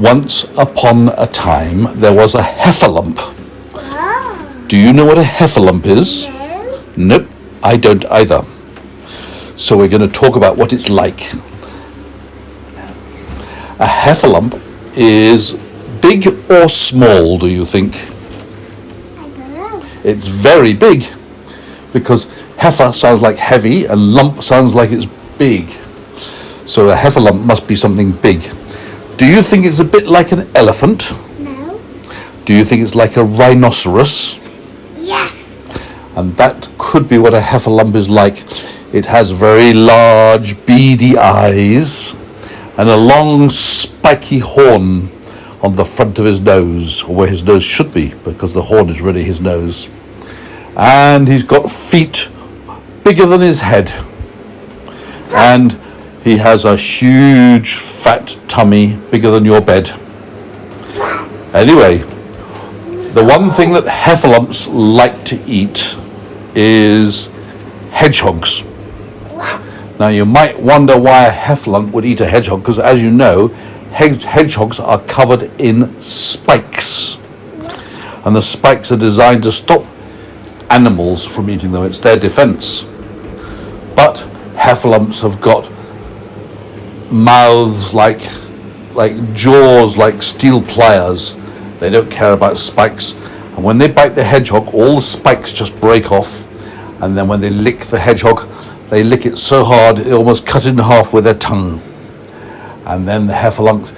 Once upon a time, there was a heffalump. Oh. Do you know what a heffalump is? No. Nope, I don't either. So we're going to talk about what it's like. A heffalump is big or small, do you think? I don't know. It's very big, because heifer sounds like heavy and lump sounds like it's big. So a heffalump must be something big. Do you think it's a bit like an elephant? No. Do you think it's like a rhinoceros? Yes. And that could be what a heffalump is like. It has very large beady eyes and a long spiky horn on the front of his nose, or where his nose should be, because the horn is really his nose. And he's got feet bigger than his head. And he has a huge fat tummy bigger than your bed. Anyway, the one thing that heffalumps like to eat is hedgehogs. Now you might wonder why a heffalump would eat a hedgehog, because as you know, hedgehogs are covered in spikes. And the spikes are designed to stop animals from eating them. It's their defense. But heffalumps have got mouths like jaws like steel pliers. They don't care about spikes. And when they bite the hedgehog, all the spikes just break off. And then when they lick the hedgehog, they lick it so hard it almost cut it in half with their tongue. And then the heffalump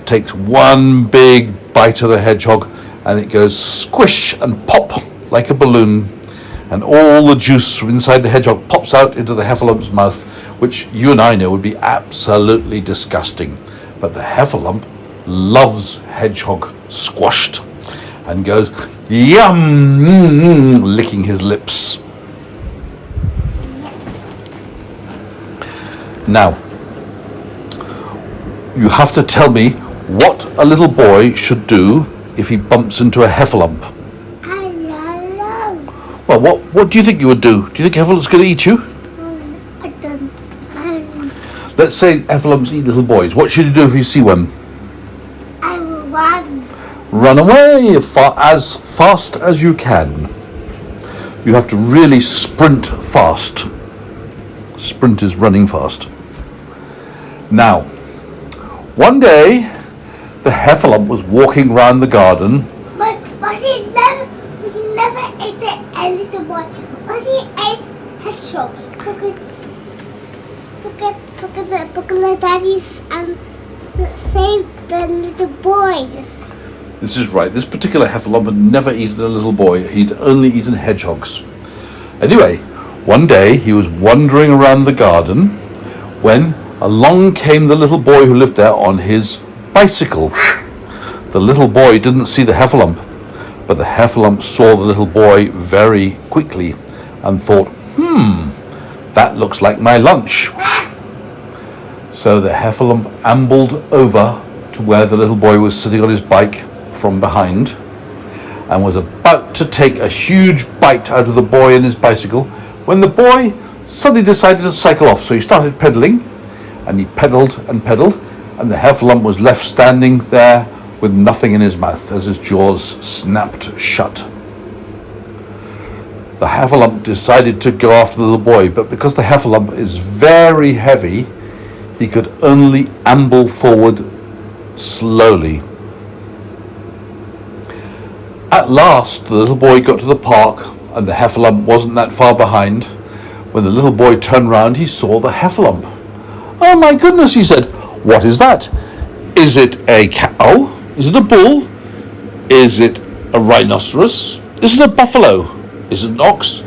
takes one big bite of the hedgehog and it goes squish and pop like a balloon. And all the juice from inside the hedgehog pops out into the heffalump's mouth, which you and I know would be absolutely disgusting. But the heffalump loves hedgehog squashed and goes yum, licking his lips. Now, you have to tell me what a little boy should do if he bumps into a heffalump. I don't know. Well, what do you think you would do? Do you think heffalump's going to eat you? I don't. Let's say heffalumps eat little boys. What should you do if you see one? I will run. Run away as fast as you can. You have to really sprint fast. Sprint is running fast. Now, one day, the heffalump was walking round the garden. But he never ate a little boy. Only ate hedgehogs because the daddies saved the little boy. This is right. This particular heffalump had never eaten a little boy. He'd only eaten hedgehogs. Anyway, one day he was wandering around the garden when along came the little boy who lived there on his bicycle. The little boy didn't see the heffalump, but the heffalump saw the little boy very quickly and thought, that looks like my lunch. So the heffalump ambled over to where the little boy was sitting on his bike from behind and was about to take a huge bite out of the boy and his bicycle when the boy suddenly decided to cycle off. So he started pedaling, and he pedalled, and the heffalump was left standing there with nothing in his mouth as his jaws snapped shut. The heffalump decided to go after the little boy, but because the heffalump is very heavy, he could only amble forward slowly. At last, the little boy got to the park, and the heffalump wasn't that far behind. When the little boy turned round, he saw the heffalump. "Oh my goodness," he said. "What is that? Is it a cow? Is it a bull? Is it a rhinoceros? Is it a buffalo? Is it an ox?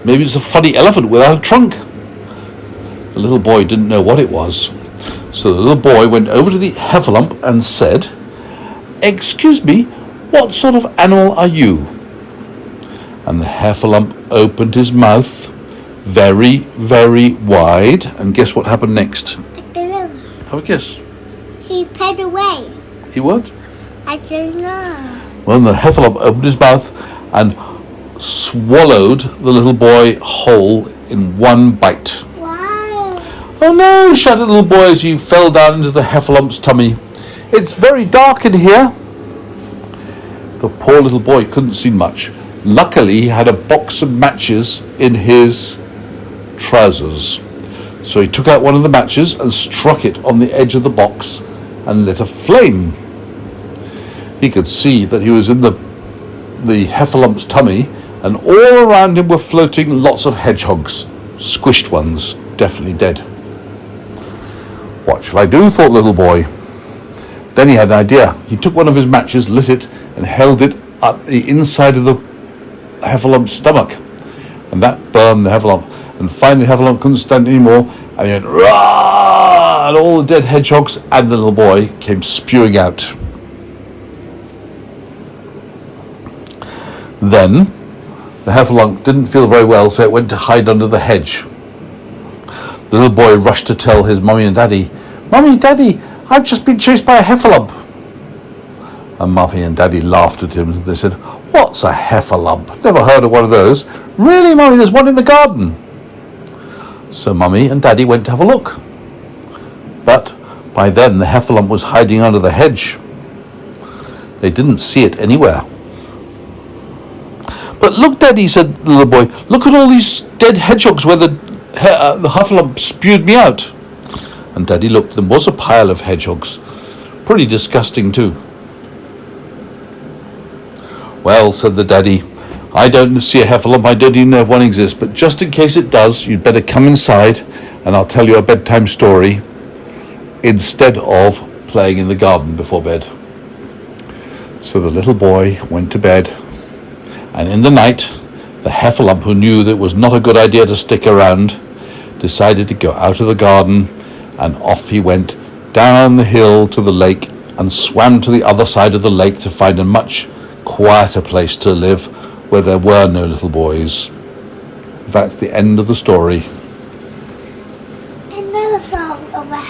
Maybe it's a funny elephant without a trunk." The little boy didn't know what it was. So the little boy went over to the heffalump and said, "Excuse me, what sort of animal are you?" And the heffalump opened his mouth very, very wide. And guess what happened next? I don't know. Have a guess. He paid away. He what? I don't know. Well, the heffalump opened his mouth and swallowed the little boy whole in one bite. Wow. "Oh no," shouted the little boy as he fell down into the heffalump's tummy. It's very dark in here. The poor little boy couldn't see much. Luckily, he had a box of matches in his trousers. So he took out one of the matches and struck it on the edge of the box and lit a flame. He could see that he was in the Heffalumps' tummy, and all around him were floating lots of hedgehogs, squished ones, definitely dead. What shall I do, thought the little boy. Then he had an idea. He took one of his matches, lit it, and held it at the inside of the Heffalumps' stomach. And that burned the Heffalump. And finally the Heffalump couldn't stand it anymore, and he went, "Rah!" And all the dead hedgehogs and the little boy came spewing out. Then the Heffalump didn't feel very well, so it went to hide under the hedge. The little boy rushed to tell his mummy and daddy, "Mummy, Daddy, I've just been chased by a Heffalump." And Mummy and Daddy laughed at him. They said, "What's a Heffalump? Never heard of one of those." "Really, Mummy, there's one in the garden." So Mummy and Daddy went to have a look. But by then the Heffalump was hiding under the hedge. They didn't see it anywhere. "But look, Daddy," said the little boy, "look at all these dead hedgehogs where the Heffalump spewed me out." And Daddy looked. There was a pile of hedgehogs. Pretty disgusting too. "Well," said the Daddy, "I don't see a Heffalump. I don't even know if one exists. But just in case it does, you'd better come inside and I'll tell you a bedtime story instead of playing in the garden before bed." So the little boy went to bed. And in the night, the Heffalump, who knew that it was not a good idea to stick around, decided to go out of the garden, and off he went down the hill to the lake and swam to the other side of the lake to find a much quieter place to live where there were no little boys. That's the end of the story. Another song of a